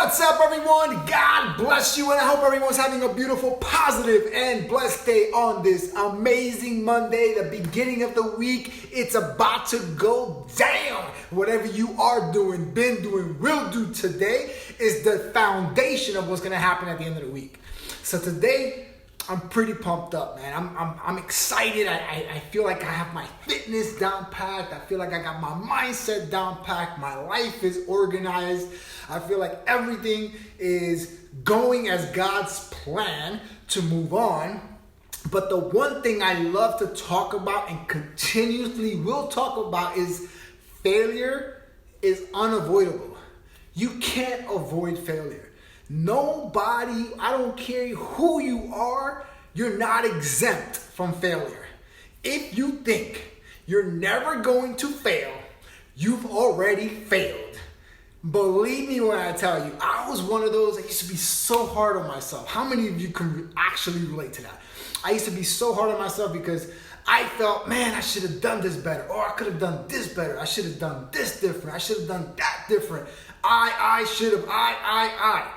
What's up, everyone? God bless you, and I hope everyone's having a beautiful, positive, and blessed day on this amazing Monday, the beginning of the week. It's about to go down. Whatever you are doing, been doing, will do today is the foundation of what's going to happen at the end of the week. So today, I'm pretty pumped up, man. I'm excited. I feel like I have my fitness down packed. I feel like I got my mindset down packed. My life is organized. I feel like everything is going as God's plan to move on. But the one thing I love to talk about and continuously will talk about is failure is unavoidable. You can't avoid failure. Nobody, I don't care who you are, you're not exempt from failure. If you think you're never going to fail, you've already failed. Believe me when I tell you, I was one of those. I used to be so hard on myself. How many of you can actually relate to that? I used to be so hard on myself because I felt, man, I should have done this better. Or I could have done this better. I should have done this different. I should have done that different. I should have, I.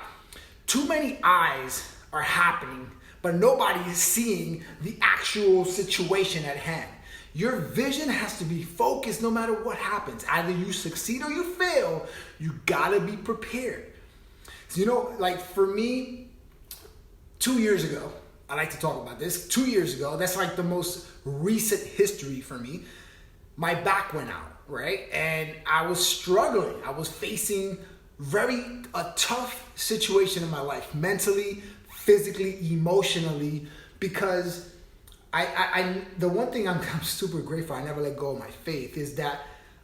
Too many eyes are happening, but nobody is seeing the actual situation at hand. Your vision has to be focused no matter what happens. Either you succeed or you fail, you gotta be prepared. So, like for me, 2 years ago, I like to talk about this. 2 years ago, that's like the most recent history for me. My back went out, right? And I was struggling. I was facing a tough situation in my life, mentally, physically, emotionally, because the one thing I'm super grateful I never let go of my faith is that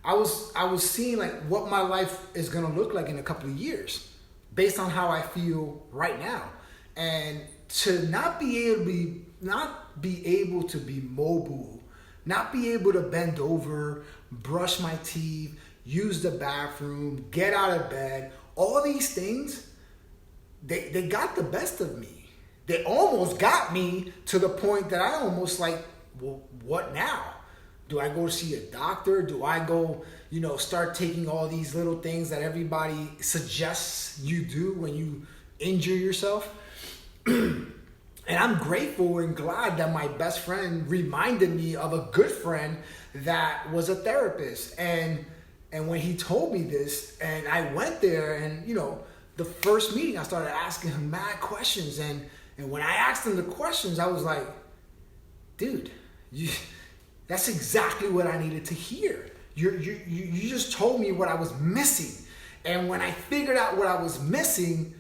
I was seeing like what my life is gonna look like in a couple of years based on how I feel right now, and to not be able to be mobile, not be able to bend over, brush my teeth, use the bathroom, get out of bed, all these things, they got the best of me. They almost got me to the point that I almost like, well, what now? Do I go see a doctor? Do I go, start taking all these little things that everybody suggests you do when you injure yourself? And I'm grateful and glad that my best friend reminded me of a good friend that was a therapist. And when he told me this, and I went there, and the first meeting I started asking him mad questions, and when I asked him the questions, I was like, dude, that's exactly what I needed to hear. You just told me what I was missing, and when I figured out what I was missing,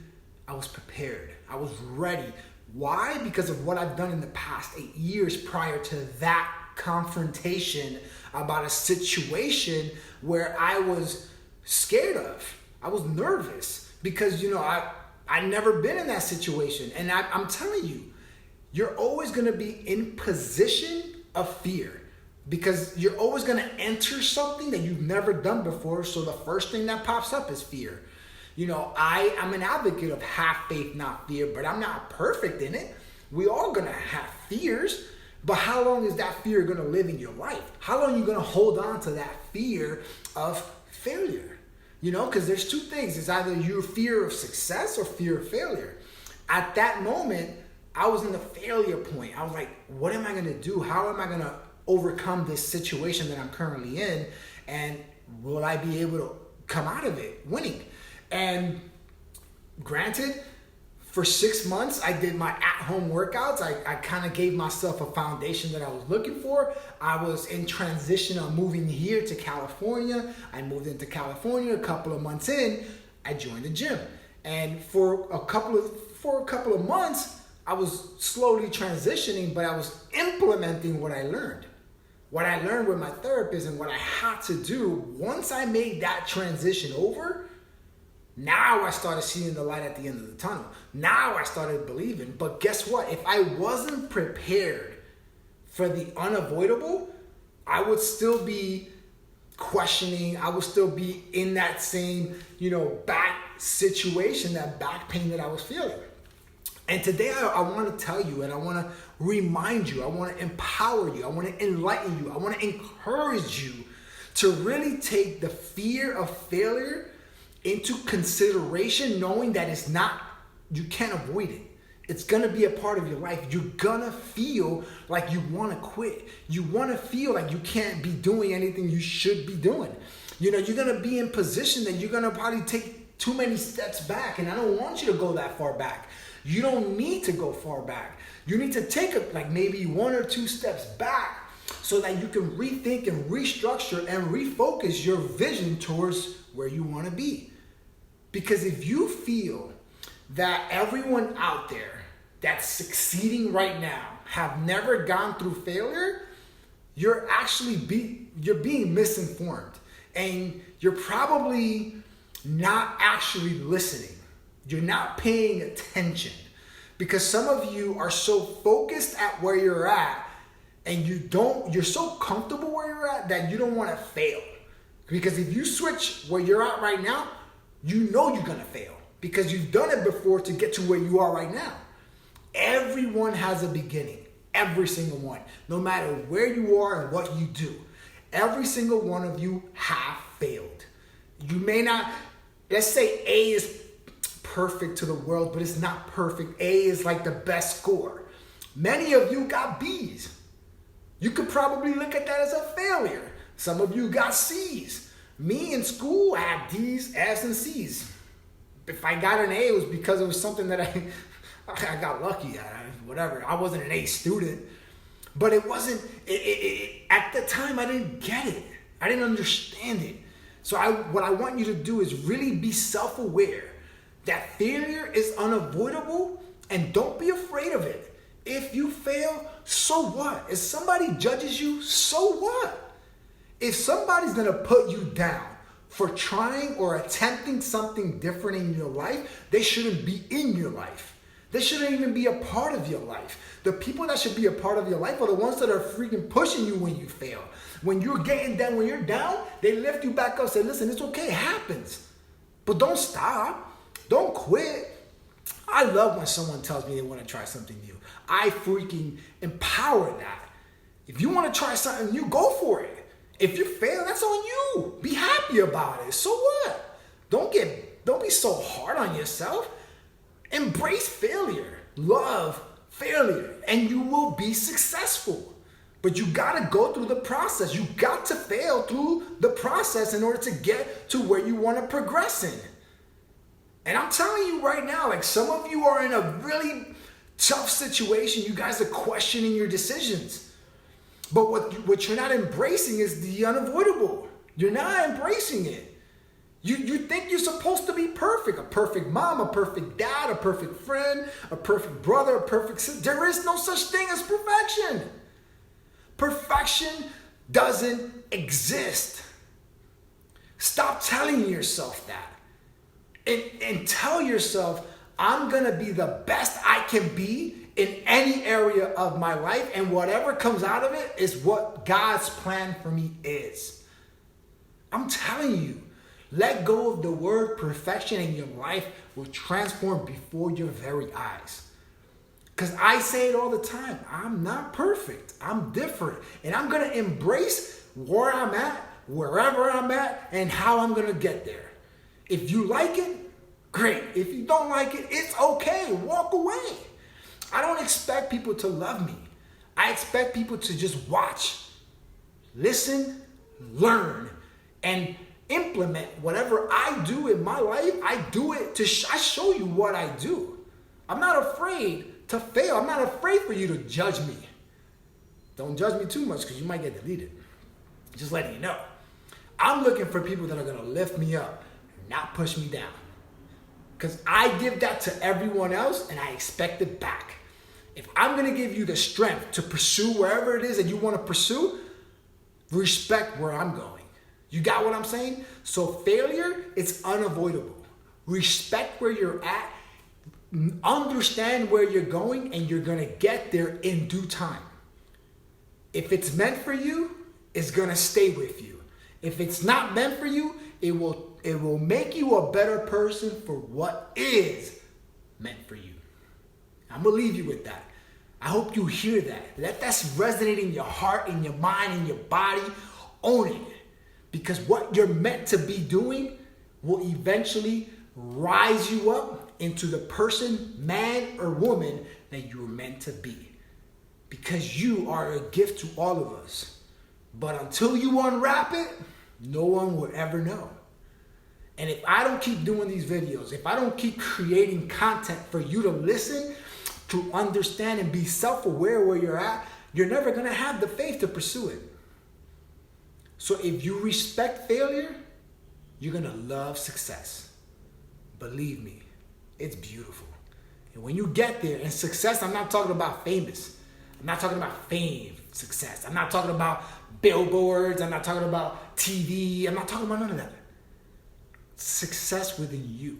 I was prepared. I was ready. Why? Because of what I've done in the past 8 years prior to that confrontation about a situation where I was scared of. I was nervous because, I never been in that situation. And I'm telling you, you're always going to be in position of fear because you're always going to enter something that you've never done before. So the first thing that pops up is fear. I'm an advocate of have faith, not fear, but I'm not perfect in it. We all going to have fears. But how long is that fear going to live in your life? How long are you going to hold on to that fear of failure? Because there's two things. It's either your fear of success or fear of failure. At that moment, I was in the failure point. I was like, what am I going to do? How am I going to overcome this situation that I'm currently in? And will I be able to come out of it winning? And granted, for 6 months, I did my at-home workouts. I kind of gave myself a foundation that I was looking for. I was in transition of moving here to California. I moved into California a couple of months in. I joined the gym. And for a couple of months, I was slowly transitioning, but I was implementing what I learned. What I learned with my therapist and what I had to do once I made that transition over. Now I started seeing the light at the end of the tunnel. Now I started believing. But guess what? If I wasn't prepared for the unavoidable, I would still be questioning. I would still be in that same, back situation, that back pain that I was feeling. And today I want to tell you, and I want to remind you, I want to empower you, I want to enlighten you, I want to encourage you to really take the fear of failure into consideration, knowing that you can't avoid it. It's gonna be a part of your life. You're gonna feel like you wanna quit. You wanna feel like you can't be doing anything you should be doing. You're gonna be in position that you're gonna probably take too many steps back, and I don't want you to go that far back. You don't need to go far back. You need to take maybe 1 or 2 steps back so that you can rethink and restructure and refocus your vision towards where you wanna be. Because if you feel that everyone out there that's succeeding right now have never gone through failure, you're being misinformed, and you're probably not actually listening. You're not paying attention, because some of you are so focused at where you're at, and you're so comfortable where you're at that you don't want to fail. Because if you switch where you're at right now, you know you're gonna fail, because you've done it before to get to where you are right now. Everyone has a beginning, every single one, no matter where you are and what you do. Every single one of you have failed. You may not, let's say A is perfect to the world, but it's not perfect. A is like the best score. Many of you got B's. You could probably look at that as a failure. Some of you got C's. Me in school, I had D's, F's, and C's. If I got an A, it was because it was something that I got lucky at. Whatever. I wasn't an A student. But it wasn't, at the time, I didn't get it. I didn't understand it. So what I want you to do is really be self-aware that failure is unavoidable, and don't be afraid of it. If you fail, so what? If somebody judges you, so what? If somebody's gonna put you down for trying or attempting something different in your life, they shouldn't be in your life. They shouldn't even be a part of your life. The people that should be a part of your life are the ones that are freaking pushing you when you fail. When you're getting down, when you're down, they lift you back up, say, listen, it's okay, it happens. But don't stop. Don't quit. I love when someone tells me they want to try something new. I freaking empower that. If you want to try something new, go for it. If you fail, that's on you. Be happy about it. So what? Don't be so hard on yourself. Embrace failure. Love failure, and you will be successful. But you got to go through the process. You got to fail through the process in order to get to where you want to progress in. And I'm telling you right now, like, some of you are in a really tough situation. You guys are questioning your decisions. But what you're not embracing is the unavoidable. You're not embracing it. You think you're supposed to be perfect. A perfect mom, a perfect dad, a perfect friend, a perfect brother, a perfect sister. There is no such thing as perfection. Perfection doesn't exist. Stop telling yourself that. And tell yourself, I'm going to be the best I can be in any area of my life, and whatever comes out of it is what God's plan for me is. I'm telling you, let go of the word perfection, and your life will transform before your very eyes. Because I say it all the time, I'm not perfect. I'm different. And I'm going to embrace where I'm at, wherever I'm at, and how I'm going to get there. If you like it, great. If you don't like it, it's okay. Walk away. I don't expect people to love me. I expect people to just watch, listen, learn, and implement whatever I do in my life. I do it I show you what I do. I'm not afraid to fail. I'm not afraid for you to judge me. Don't judge me too much, because you might get deleted. Just letting you know. I'm looking for people that are going to lift me up, not push me down. Because I give that to everyone else, and I expect it back. If I'm going to give you the strength to pursue wherever it is that you want to pursue, respect where I'm going. You got what I'm saying? So failure, it's unavoidable. Respect where you're at, understand where you're going, and you're going to get there in due time. If it's meant for you, it's going to stay with you. If it's not meant for you, it will make you a better person for what is meant for you. I'm going to leave you with that. I hope you hear that. Let that resonate in your heart, in your mind, in your body. Own it. Because what you're meant to be doing will eventually rise you up into the person, man or woman, that you were meant to be. Because you are a gift to all of us. But until you unwrap it, no one will ever know. And if I don't keep doing these videos, if I don't keep creating content for you to listen, to understand and be self-aware where you're at, you're never going to have the faith to pursue it. So if you respect failure, you're going to love success. Believe me, it's beautiful. And when you get there, and success, I'm not talking about famous. I'm not talking about fame success. I'm not talking about billboards. I'm not talking about TV. I'm not talking about none of that. Success within you.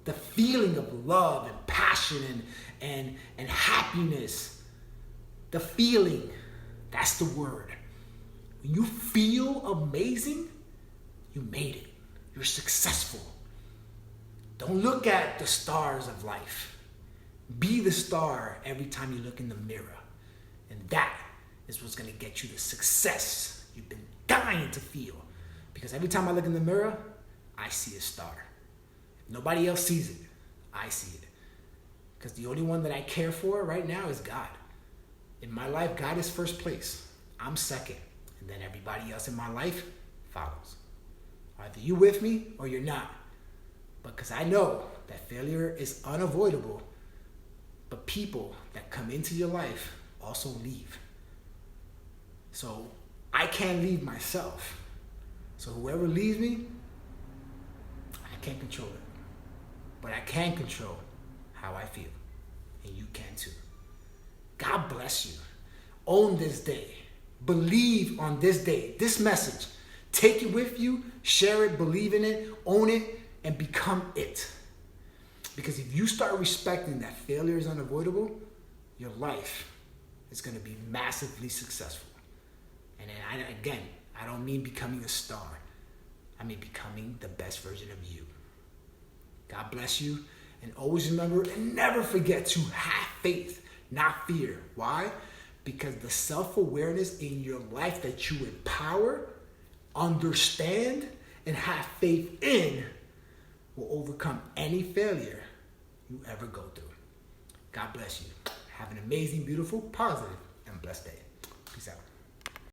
The feeling of love and passion and happiness. The feeling, that's the word. When you feel amazing, you made it. You're successful. Don't look at the stars of life. Be the star every time you look in the mirror. And that is what's going to get you the success you've been dying to feel. Because every time I look in the mirror, I see a star. If nobody else sees it, I see it. Because the only one that I care for right now is God. In my life, God is first place. I'm second. And then everybody else in my life follows. Either you with me or you're not. Because I know that failure is unavoidable. But people that come into your life also leave. So I can't leave myself. So whoever leaves me, I can't control it. But I can control how I feel. And you can too. God bless you. Own this day. Believe on this day. This message. Take it with you. Share it. Believe in it. Own it. And become it. Because if you start respecting that failure is unavoidable, your life is going to be massively successful. And again, I don't mean becoming a star. I mean becoming the best version of you. God bless you. And always remember and never forget to have faith, not fear. Why? Because the self-awareness in your life that you empower, understand, and have faith in will overcome any failure you ever go through. God bless you. Have an amazing, beautiful, positive, and blessed day. Peace out.